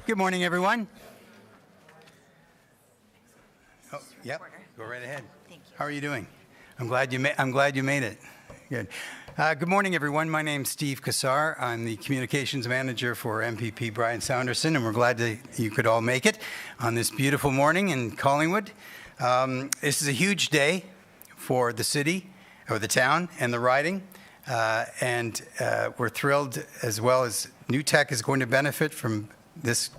Good morning, everyone. Oh, yep. Go right ahead. Thank you. How are you doing? I'm glad you made it. Good. Good morning, everyone. My name's Steve Kassar. I'm the communications manager for MPP Brian Saunderson, and we're glad that you could all make it on this beautiful morning in Collingwood. This is a huge day for the city, or the town, and the riding, and we're thrilled, as well as New Tech is going to benefit from this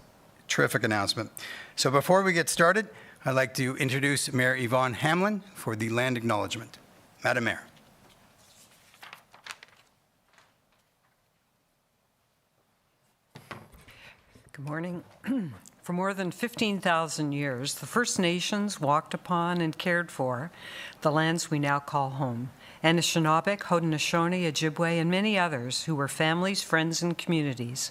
terrific announcement. So before we get started, I'd like to introduce Mayor Yvonne Hamlin for the land acknowledgement. Madam Mayor. Good morning. For more than 15,000 years, the First Nations walked upon and cared for the lands we now call home. Anishinaabe, Haudenosaunee, Ojibwe, and many others who were families, friends, and communities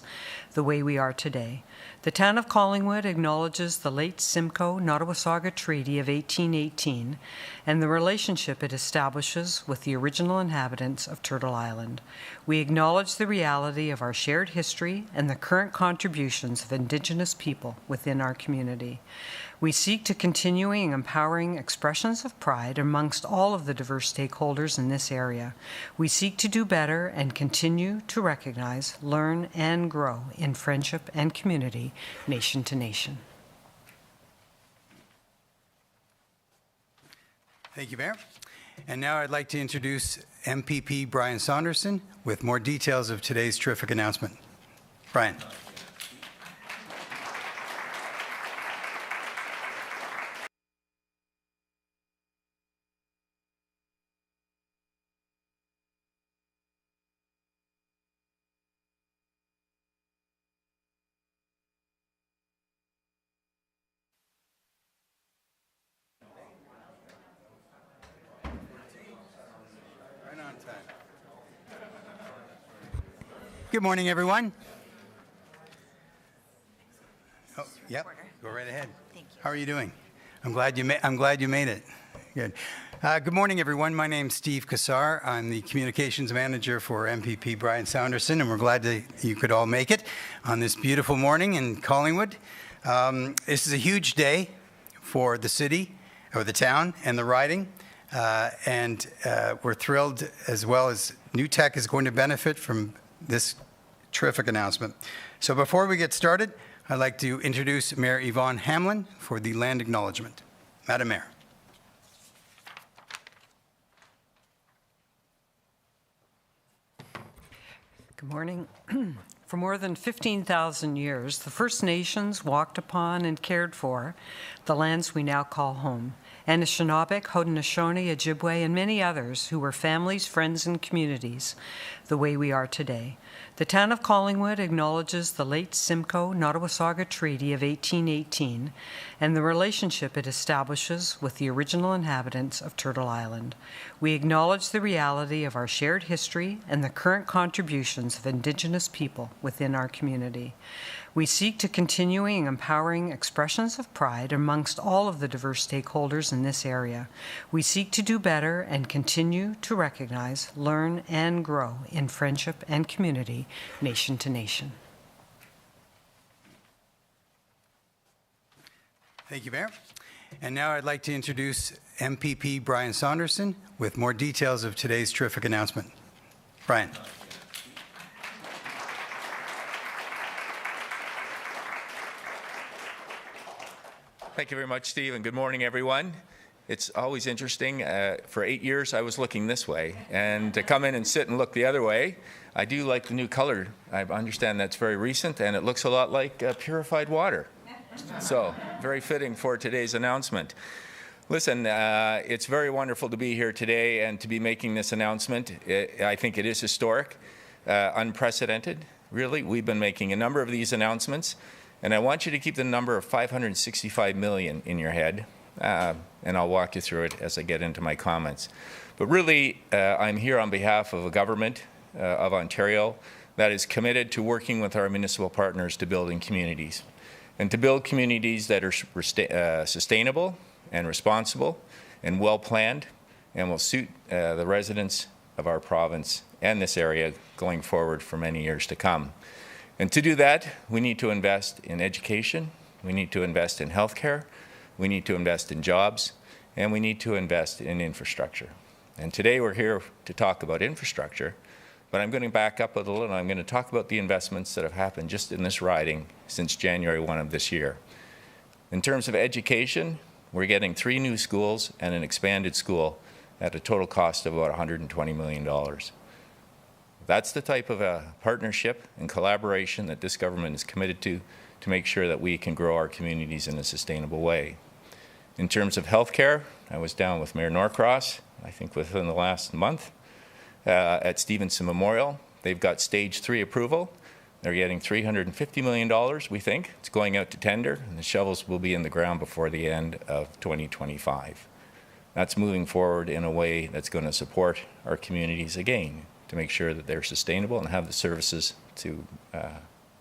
the way we are today. The town of Collingwood acknowledges the late Simcoe-Grey Treaty of 1818 and the relationship it establishes with the original inhabitants of Turtle Island. We acknowledge the reality of our shared history and the current contributions of Indigenous people within our community. We seek to continuing empowering expressions of pride amongst all of the diverse stakeholders in this area. We seek to do better and continue to recognize, learn, and grow in friendship and community, nation to nation. Thank you, Mayor. And now I'd like to introduce MPP Brian Saunderson with more details of today's terrific announcement. Brian. Good morning, everyone. Oh, yep. Go right ahead. Thank you. How are you doing? I'm glad you made it. Good. Good morning, everyone. My name's Steve Kassar. I'm the communications manager for MPP Brian Saunderson, and we're glad that you could all make it on this beautiful morning in Collingwood. This is a huge day for the city, or the town, and the riding, and we're thrilled, as well as New Tech is going to benefit from this terrific announcement. So before we get started, I'd like to introduce Mayor Yvonne Hamlin for the land acknowledgement. Madam Mayor. Good morning. For more than 15,000 years, the First Nations walked upon and cared for the lands we now call home. Anishinaabe, Haudenosaunee, Ojibwe, and many others who were families, friends, and communities the way we are today. The town of Collingwood acknowledges the late Simcoe-Grey Treaty of 1818 and the relationship it establishes with the original inhabitants of Turtle Island. We acknowledge the reality of our shared history and the current contributions of Indigenous people within our community. We seek to continuing empowering expressions of pride amongst all of the diverse stakeholders in this area. We seek to do better and continue to recognize, learn, and grow in friendship and community, nation to nation. Thank you, Mayor. And now I'd like to introduce MPP Brian Saunderson with more details of today's terrific announcement. Brian. Thank you very much, Steve, and good morning, everyone. It's always interesting. For 8 years, I was looking this way, and to come in and sit and look the other way, I do like the new color. I understand that's very recent, and it looks a lot like purified water. So, very fitting for today's announcement. Listen, it's very wonderful to be here today and to be making this announcement. I think it is historic, unprecedented, really. We've been making a number of these announcements. And I want you to keep the number of 565 million in your head, and I'll walk you through it as I get into my comments. But really, I'm here on behalf of a government of Ontario that is committed to working with our municipal partners to building communities, and to build communities that are sustainable and responsible and well-planned and will suit the residents of our province and this area going forward for many years to come. And to do that, we need to invest in education, we need to invest in healthcare, we need to invest in jobs, and we need to invest in infrastructure. And today we're here to talk about infrastructure, but I'm going to back up a little and I'm going to talk about the investments that have happened just in this riding since January 1 of this year. In terms of education, we're getting 3 new schools and an expanded school at a total cost of about $120 million. That's the type of a partnership and collaboration that this government is committed to make sure that we can grow our communities in a sustainable way. In terms of healthcare, I was down with Mayor Norcross, I think within the last month, at Stevenson Memorial. They've got stage 3 approval. They're getting $350 million, we think. It's going out to tender, and the shovels will be in the ground before the end of 2025. That's moving forward in a way that's going to support our communities again, to make sure that they're sustainable and have the services to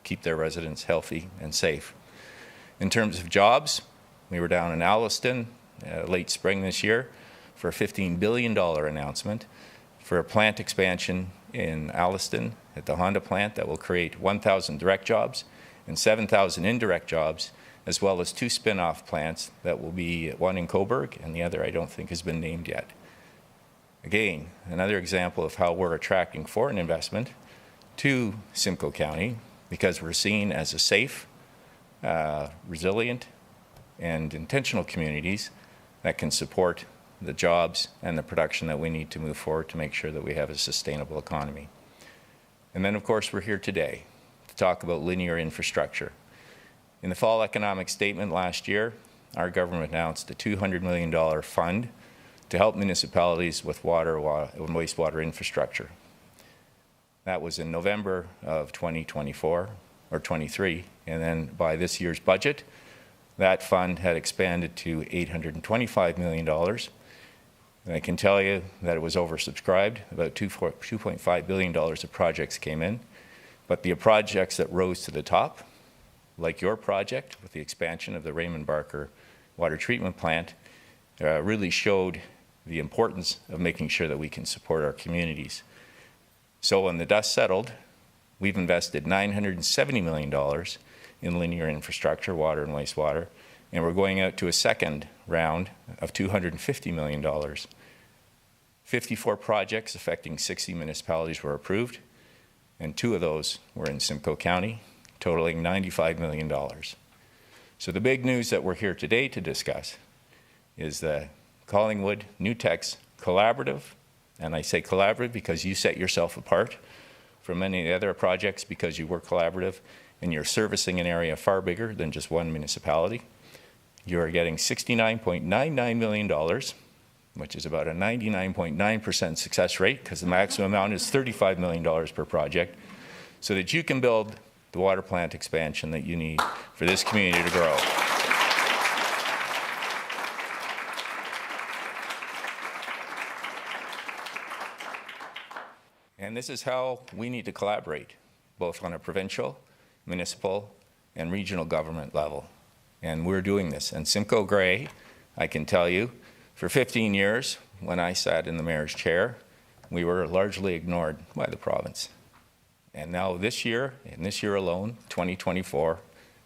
keep their residents healthy and safe. In terms of jobs, we were down in Alliston late spring this year for a $15 billion announcement for a plant expansion in Alliston at the Honda plant that will create 1,000 direct jobs and 7,000 indirect jobs, as well as 2 spin-off plants that will be one in Cobourg and the other I don't think has been named yet. Again, another example of how we're attracting foreign investment to Simcoe County because we're seen as a safe, resilient, and intentional communities that can support the jobs and the production that we need to move forward to make sure that we have a sustainable economy. And then, of course, we're here today to talk about linear infrastructure. In the fall economic statement last year, our government announced a $200 million fund to help municipalities with water and wastewater infrastructure. That was in November of 2024 or 23, and then by this year's budget, that fund had expanded to $825 million. And I can tell you that it was oversubscribed. About $2.5 billion of projects came in, but the projects that rose to the top, like your project with the expansion of the Raymond Barker water treatment plant, really showed the importance of making sure that we can support our communities. So when the dust settled, we've invested $970 million in linear infrastructure, water and wastewater, and we're going out to a second round of $250 million. 54 projects affecting 60 municipalities were approved, and 2 of those were in Simcoe County, totaling $95 million. So the big news that we're here today to discuss is the Collingwood New Tech's collaborative, and I say collaborative because you set yourself apart from many other projects because you were collaborative and you're servicing an area far bigger than just one municipality. You're getting $69.99 million, which is about a 99.9% success rate because the maximum amount is $35 million per project, so that you can build the water plant expansion that you need for this community to grow. And this is how we need to collaborate, both on a provincial, municipal, and regional government level. And we're doing this. And Simcoe-Grey, I can tell you, for 15 years, when I sat in the mayor's chair, we were largely ignored by the province. And now this year, and this year alone, 2024,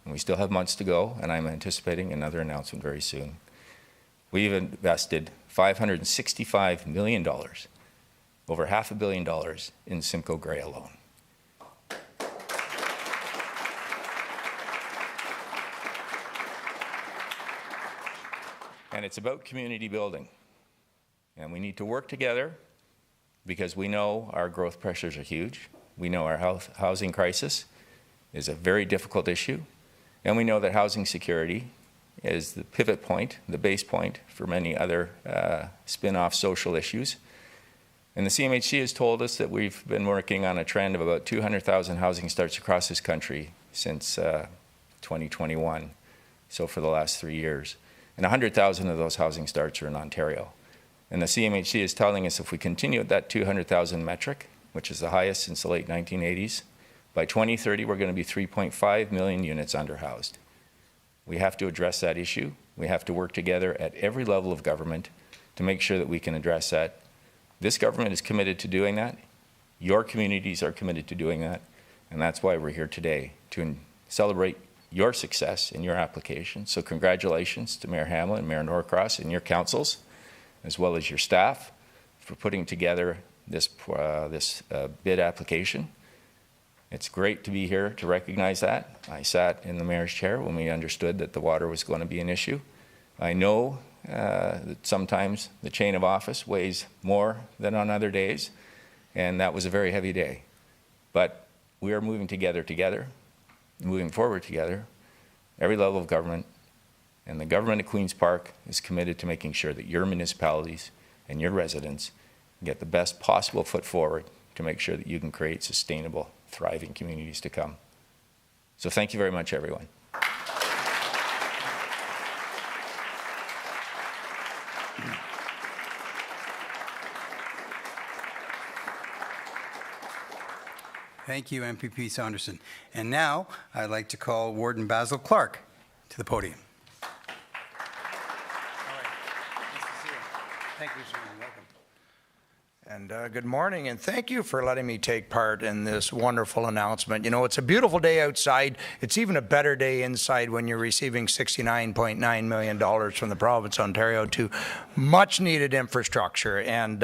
and we still have months to go, and I'm anticipating another announcement very soon. We've invested $565 million, over $500 million in Simcoe-Grey alone. And it's about community building. And we need to work together because we know our growth pressures are huge. We know our housing crisis is a very difficult issue. And we know that housing security is the pivot point, the base point for many other spin-off social issues. And the CMHC has told us that we've been working on a trend of about 200,000 housing starts across this country since 2021, so for the last 3 years. And 100,000 of those housing starts are in Ontario. And the CMHC is telling us if we continue at that 200,000 metric, which is the highest since the late 1980s, by 2030 we're going to be 3.5 million units underhoused. We have to address that issue. We have to work together at every level of government to make sure that we can address that. This government is committed to doing that. Your communities are committed to doing that. And that's why we're here today, to celebrate your success in your application. So congratulations to Mayor Hamlin, Mayor Norcross, and your councils, as well as your staff, for putting together this bid application. It's great to be here to recognize that. I sat in the mayor's chair when we understood that the water was going to be an issue. I know that sometimes the chain of office weighs more than on other days, and that was a very heavy day. But we are moving together, moving forward together, every level of government, and the government of Queen's Park is committed to making sure that your municipalities and your residents get the best possible foot forward to make sure that you can create sustainable, thriving communities to come. So thank you very much, everyone. Thank you, MPP Saunderson. And now I'd like to call Warden Basil Clark to the podium. All right. Nice to see you. Thank you, sir. Welcome. And good morning, and thank you for letting me take part in this wonderful announcement. You know, it's a beautiful day outside. It's even a better day inside when you're receiving $69.9 million from the province of Ontario to much-needed infrastructure. And,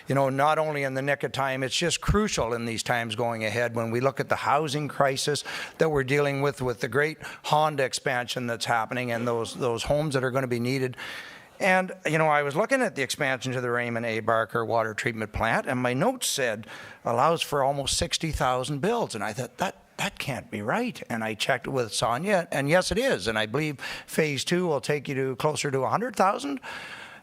you know, not only in the nick of time, it's just crucial in these times going ahead when we look at the housing crisis that we're dealing with the great Honda expansion that's happening and those homes that are going to be needed. And, you know, I was looking at the expansion to the Raymond A. Barker water treatment plant, and my notes said allows for almost 60,000 builds. And I thought, that can't be right. And I checked with Sonia, and yes, it is. And I believe phase 2 will take you to closer to 100,000.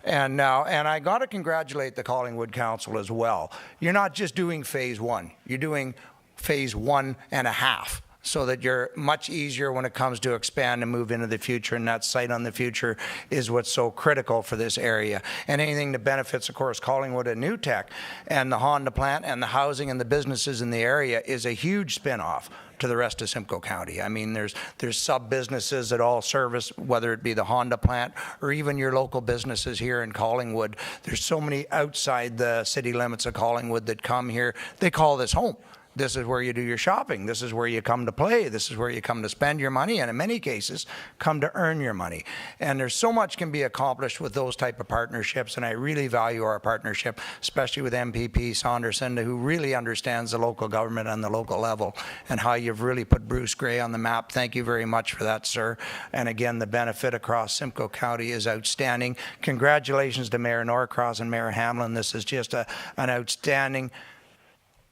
And I got to congratulate the Collingwood Council as well. You're not just doing phase 1, you're doing phase 1.5. So that you're much easier when it comes to expand and move into the future, and that sight on the future is what's so critical for this area. And anything that benefits, of course, Collingwood and New Tech and the Honda plant and the housing and the businesses in the area is a huge spin-off to the rest of Simcoe County. I mean, there's sub-businesses that all service, whether it be the Honda plant or even your local businesses here in Collingwood. There's so many outside the city limits of Collingwood that come here. They call this home. This is where you do your shopping. This is where you come to play. This is where you come to spend your money, and in many cases, come to earn your money. And there's so much can be accomplished with those type of partnerships, and I really value our partnership, especially with MPP Saunderson, who really understands the local government on the local level and how you've really put Bruce Grey on the map. Thank you very much for that, sir. And again, the benefit across Simcoe County is outstanding. Congratulations to Mayor Norcross and Mayor Hamlin. This is just an outstanding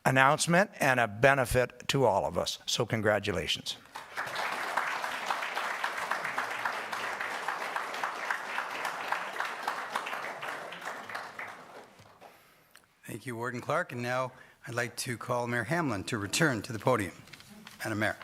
announcement and a benefit to all of us. So congratulations. Thank you, Warden Clark. And now I'd like to call Mayor Hamlin to return to the podium. Madam Mayor.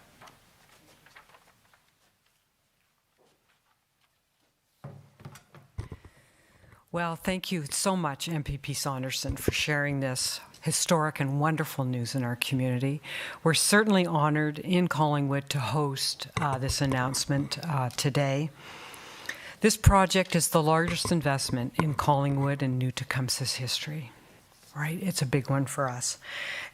Well, thank you so much, MPP Saunderson, for sharing this historic and wonderful news in our community. We're certainly honored in Collingwood to host this announcement today. This project is the largest investment in Collingwood and New Tecumseth's history. Right? It's a big one for us.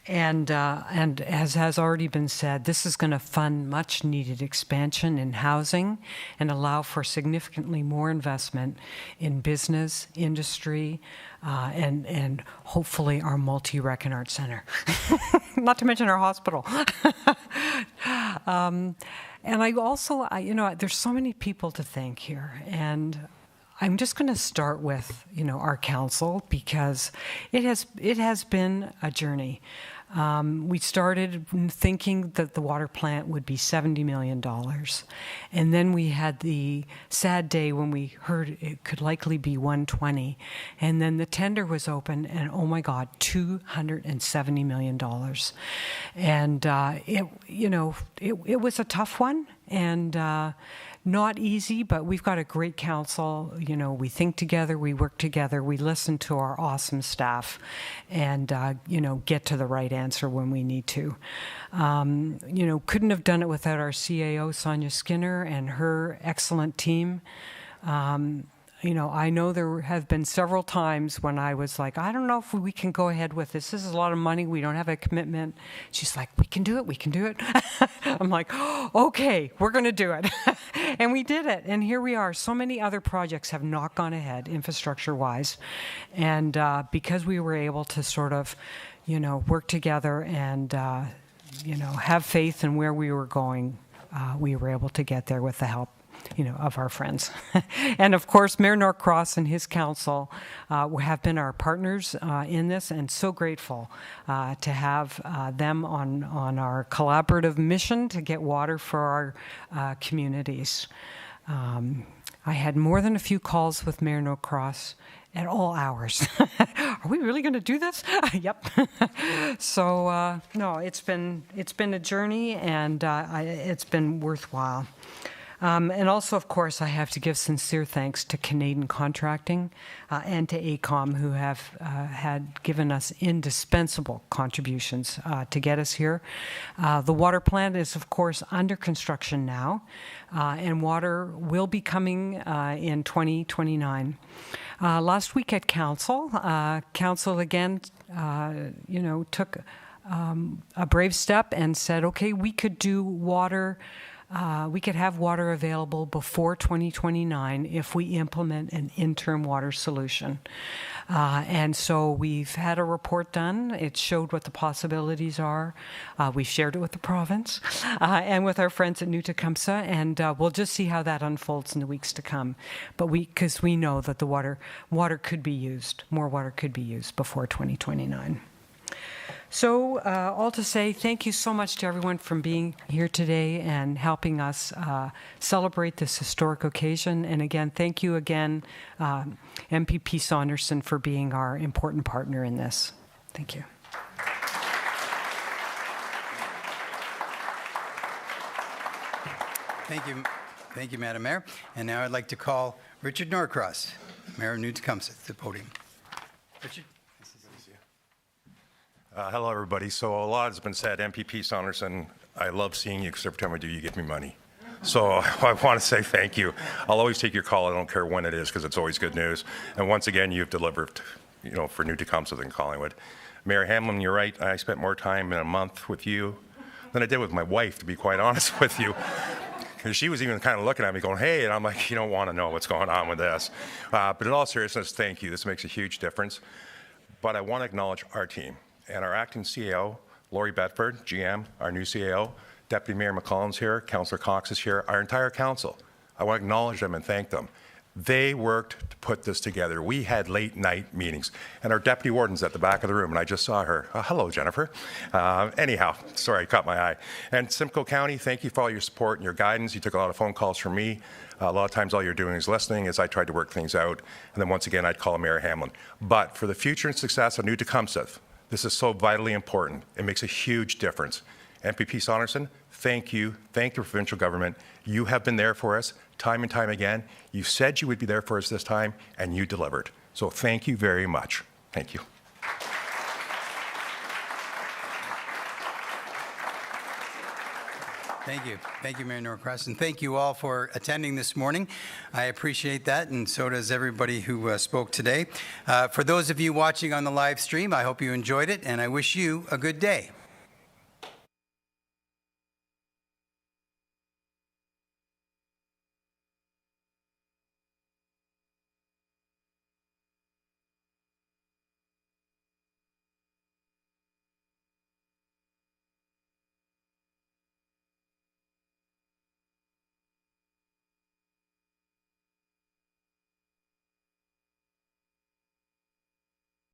And as has already been said, this is going to fund much needed expansion in housing and allow for significantly more investment in business, industry, and hopefully our multi-rec and art center. Not to mention our hospital. And I also, you know, there's so many people to thank here. And I'm just going to start with, you know, our council, because it has been a journey. We started thinking that the water plant would be $70 million. And then we had the sad day when we heard it could likely be 120. And then the tender was open, and oh my God, $270 million. And it was a tough one, and not easy, but we've got a great council. You know, we think together, we work together, we listen to our awesome staff, and, get to the right answer when we need to. Couldn't have done it without our CAO, Sonia Skinner, and her excellent team. I know there have been several times when I was like, I don't know if we can go ahead with this. This is a lot of money. We don't have a commitment. She's like, we can do it. We can do it. I'm like, oh, okay, we're going to do it. And we did it. And here we are. So many other projects have not gone ahead infrastructure-wise. And because we were able to sort of, work together and, have faith in where we were going, we were able to get there with the help of our friends. And of course, Mayor Norcross and his council have been our partners in this, and so grateful to have them on our collaborative mission to get water for our communities. I had more than a few calls with Mayor Norcross at all hours. Are we really going to do this? Yep. So no, it's been a journey, and it's been worthwhile. And also, of course, I have to give sincere thanks to Canadian Contracting and to AECOM, who have had given us indispensable contributions to get us here. The water plant is, of course, under construction now, and water will be coming in 2029. Last week at Council, Council again, took a brave step and said, okay, we could do water. We could have water available before 2029 if we implement an interim water solution. And so we've had a report done. It showed what the possibilities are. We've shared it with the province and with our friends at New Tecumseth, and we'll just see how that unfolds in the weeks to come. But because we know that the water could be used, more water could be used before 2029. So all to say, thank you so much to everyone for being here today and helping us celebrate this historic occasion. And again, thank you again, MPP Saunderson, for being our important partner in this. Thank you. Thank you, Madam Mayor. And now I'd like to call Richard Norcross, Mayor of New Tecumseth, to the podium. Richard. Hello, everybody. So a lot has been said. MPP Saunderson, I love seeing you because every time I do, you give me money. So I want to say thank you. I'll always take your call. I don't care when it is because it's always good news. And once again, you've delivered, for New Tecumseth and Collingwood. Mayor Hamlin, you're right. I spent more time in a month with you than I did with my wife, to be quite honest with you. Because she was even kind of looking at me going, hey, and I'm like, you don't want to know what's going on with this. But in all seriousness, thank you. This makes a huge difference. But I want to acknowledge our team. And our acting CAO, Laurie Bedford, GM, our new CAO, Deputy Mayor McCollum's here, Councillor Cox is here, our entire council. I want to acknowledge them and thank them. They worked to put this together. We had late night meetings, and our deputy warden's at the back of the room, and I just saw her. Hello, Jennifer. Anyhow, sorry, I caught my eye. And Simcoe County, thank you for all your support and your guidance. You took a lot of phone calls from me. A lot of times all you're doing is listening as I tried to work things out. And then once again, I'd call Mayor Hamlin. But for the future and success of New Tecumseth, this is so vitally important. It makes a huge difference. MPP Saunderson, thank you. Thank the provincial government. You have been there for us time and time again. You said you would be there for us this time, and you delivered. So thank you very much. Thank you. Thank you. Thank you, Mayor Norcross, and thank you all for attending this morning. I appreciate that, and so does everybody who spoke today. For those of you watching on the live stream, I hope you enjoyed it, and I wish you a good day.